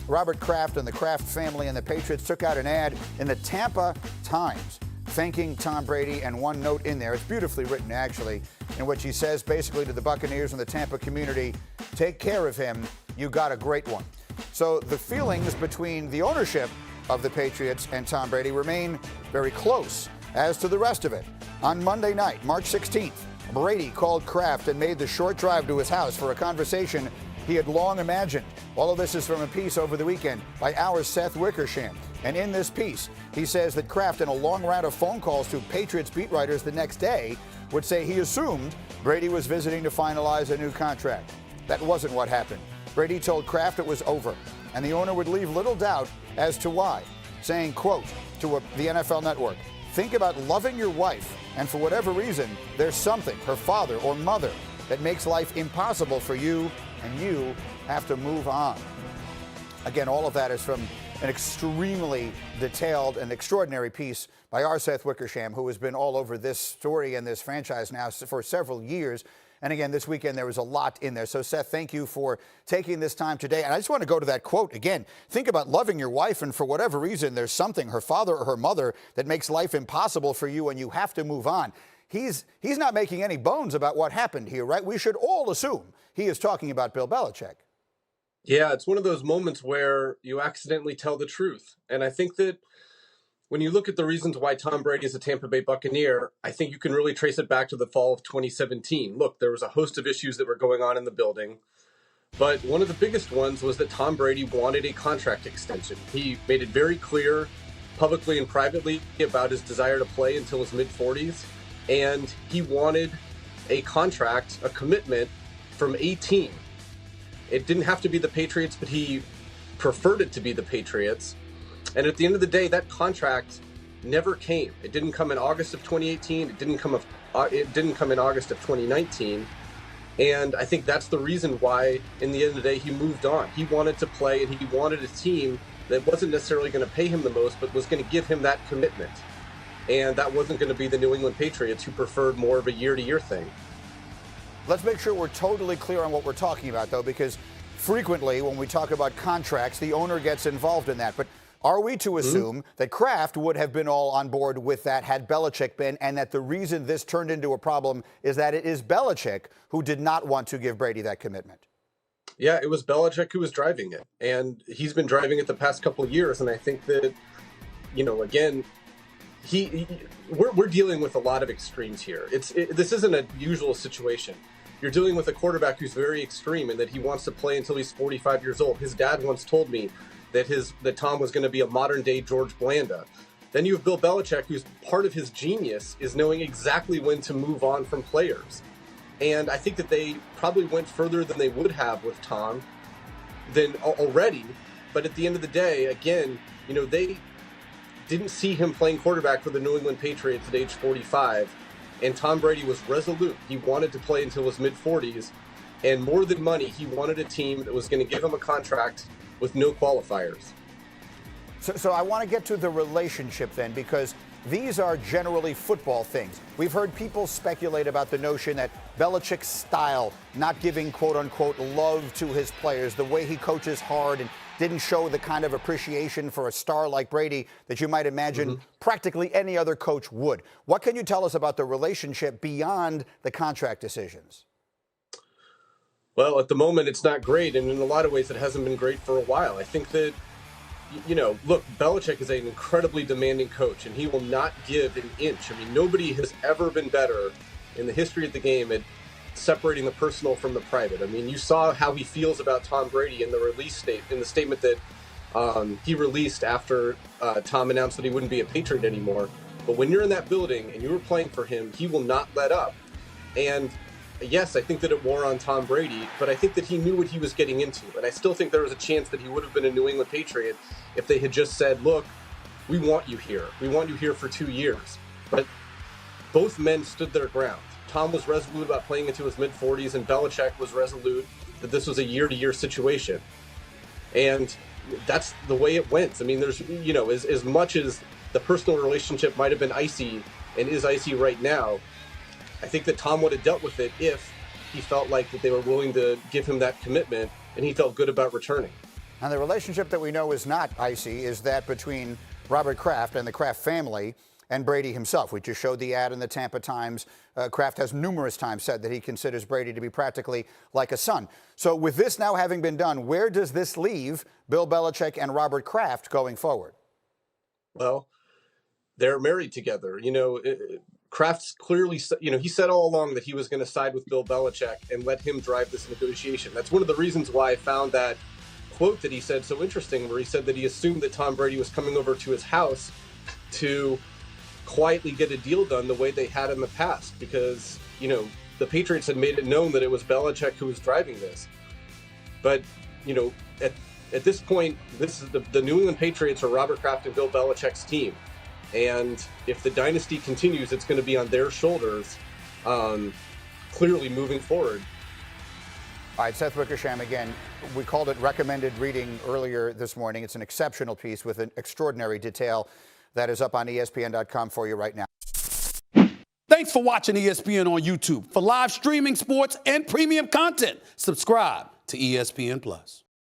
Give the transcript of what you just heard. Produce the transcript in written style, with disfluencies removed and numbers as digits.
Robert Kraft and the Kraft family and the Patriots took out an ad in the Tampa Times thanking Tom Brady, and one note in there, it's beautifully written actually, in which he says basically to the Buccaneers and the Tampa community, take care of him, you got a great one. So the feelings between the ownership of the Patriots and Tom Brady remain very close. As to the rest of it, on Monday night, March 16th, Brady called Kraft and made the short drive to his house for a conversation he had long imagined. All of this is from a piece over the weekend by our Seth Wickersham. And in this piece, he says that Kraft, in a long round of phone calls to Patriots beat writers the next day, would say he assumed Brady was visiting to finalize a new contract. That wasn't what happened. Brady told Kraft it was over, and the owner would leave little doubt as to why, saying, quote, to the NFL Network, think about loving your wife, and for whatever reason, there's something, her father or mother, that makes life impossible for you, and you have to move on. Again, all of that is from an extremely detailed and extraordinary piece by our Seth Wickersham, who has been all over this story and this franchise now for several years. And again, this weekend, there was a lot in there. So, Seth, thank you for taking this time today. And I just want to go to that quote again. Think about loving your wife, and for whatever reason, there's something, her father or her mother, that makes life impossible for you, and you have to move on. He's not making any bones about what happened here, right? We should all assume he is talking about Bill Belichick. Yeah, it's one of those moments where you accidentally tell the truth. And I think that when you look at the reasons why Tom Brady is a Tampa Bay Buccaneer, I think you can really trace it back to the fall of 2017. Look, there was a host of issues that were going on in the building, but one of the biggest ones was that Tom Brady wanted a contract extension. He made it very clear publicly and privately about his desire to play until his mid-40s, and he wanted a contract, a commitment from a team. It didn't have to be the Patriots, but he preferred it to be the Patriots. And at the end of the day, that contract never came. It didn't come in August of 2018. It didn't come in August of 2019. And I think that's the reason why, in the end of the day, he moved on. He wanted to play, and he wanted a team that wasn't necessarily going to pay him the most, but was going to give him that commitment. And that wasn't going to be the New England Patriots, who preferred more of a year-to-year thing. Let's make sure we're totally clear on what we're talking about, though, because frequently when we talk about contracts, the owner gets involved in that. But are we to assume that Kraft would have been all on board with that had Belichick been, and that the reason this turned into a problem is that it is Belichick who did not want to give Brady that commitment? Yeah, it was Belichick who was driving it, and he's been driving it the past couple of years. And I think that, again, we're dealing with a lot of extremes here. This isn't a usual situation. You're dealing with a quarterback who's very extreme in that he wants to play until he's 45 years old. His dad once told me that Tom was going to be a modern-day George Blanda. Then you have Bill Belichick, who's part of his genius is knowing exactly when to move on from players. And I think that they probably went further than they would have with Tom than already. But at the end of the day, again, they didn't see him playing quarterback for the New England Patriots at age 45. And Tom Brady was resolute. He wanted to play until his mid-40s. And more than money, he wanted a team that was going to give him a contract with no qualifiers. So I want to get to the relationship then, because these are generally football things. We've heard people speculate about the notion that Belichick's style, not giving quote-unquote love to his players, the way he coaches hard and didn't show the kind of appreciation for a star like Brady that you might imagine practically any other coach would. What can you tell us about the relationship beyond the contract decisions? Well, at the moment, it's not great, and in a lot of ways, it hasn't been great for a while. I think that, look, Belichick is an incredibly demanding coach, and he will not give an inch. I mean, nobody has ever been better in the history of the game at separating the personal from the private. I mean, you saw how he feels about Tom Brady in the statement that he released after Tom announced that he wouldn't be a Patriot anymore. But when you're in that building and you were playing for him, he will not let up. And yes, I think that it wore on Tom Brady, but I think that he knew what he was getting into. And I still think there was a chance that he would have been a New England Patriot if they had just said, look, we want you here. We want you here for 2 years. But both men stood their ground. Tom was resolute about playing into his mid-40s, and Belichick was resolute that this was a year-to-year situation. And that's the way it went. I mean, there's, as much as the personal relationship might have been icy and is icy right now, I think that Tom would have dealt with it if he felt like that they were willing to give him that commitment and he felt good about returning. And the relationship that we know is not icy is that between Robert Kraft and the Kraft family and Brady himself. We just showed the ad in the Tampa Times. Kraft has numerous times said that he considers Brady to be practically like a son. So with this now having been done, where does this leave Bill Belichick and Robert Kraft going forward? Well, they're married together. Kraft's clearly, he said all along that he was going to side with Bill Belichick and let him drive this negotiation. That's one of the reasons why I found that quote that he said so interesting, where he said that he assumed that Tom Brady was coming over to his house to quietly get a deal done the way they had in the past, because, the Patriots had made it known that it was Belichick who was driving this. But, at this point, this is the New England Patriots are Robert Kraft and Bill Belichick's team. And if the dynasty continues, it's going to be on their shoulders, clearly moving forward. All right, Seth Wickersham again. We called it recommended reading earlier this morning. It's an exceptional piece with an extraordinary detail that is up on ESPN.com for you right now. Thanks for watching ESPN on YouTube. For live streaming, sports, and premium content, subscribe to ESPN+.